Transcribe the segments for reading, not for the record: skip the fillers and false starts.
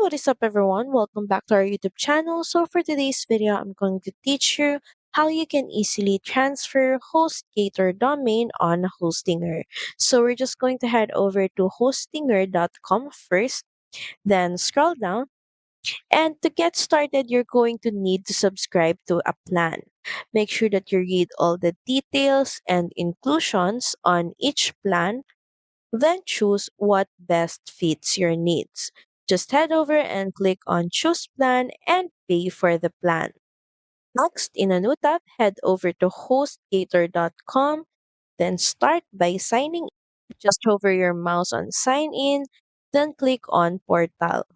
what is up everyone? Welcome back to our YouTube channel. So for today's video, I'm going to teach you how you can easily transfer Hostgator domain on Hostinger. So we're just going to head over to hostinger.com first, then scroll down. And to get started, you're going to need to subscribe to a plan. Make sure that you read all the details and inclusions on each plan, then choose what best fits your needs. Just head over and click on Choose Plan and pay for the plan. Next, in a new tab, head over to hostgator.com, then start by signing in. Just hover your mouse on Sign In, then click on Portal.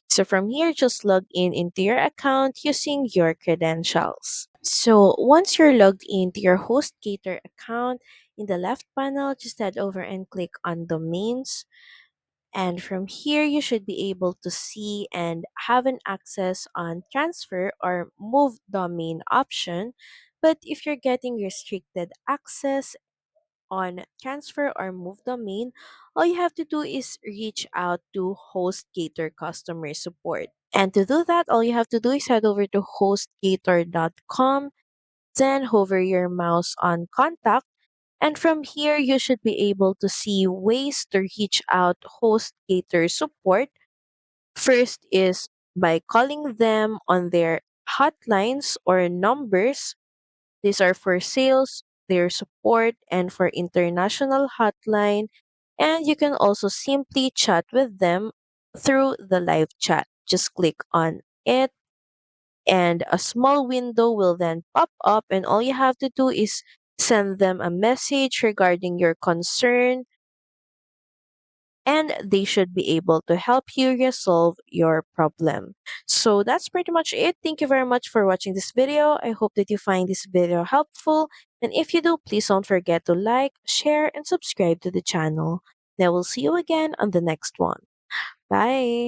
So from here, just log in into your account using your credentials. So once you're logged into your HostGator account, in the left panel, just head over and click on Domains. And from here, you should be able to see and have an access on Transfer or Move Domain option. But if you're getting restricted access on Transfer or Move Domain, all you have to do is reach out to HostGator customer support. And to do that, all you have to do is head over to hostgator.com, then hover your mouse on contact, and from here you should be able to see ways to reach out HostGator support. First is by calling them on their hotlines or numbers. These are for sales, their support, and for international hotline. And you can also simply chat with them through the live chat. Just click on it, and a small window will then pop up, and all you have to do is send them a message regarding your concern, and they should be able to help you resolve your problem. So that's pretty much it. Thank you very much for watching this video. I hope that you find this video helpful. And if you do, please don't forget to like, share, and subscribe to the channel. And I will see you again on the next one. Bye.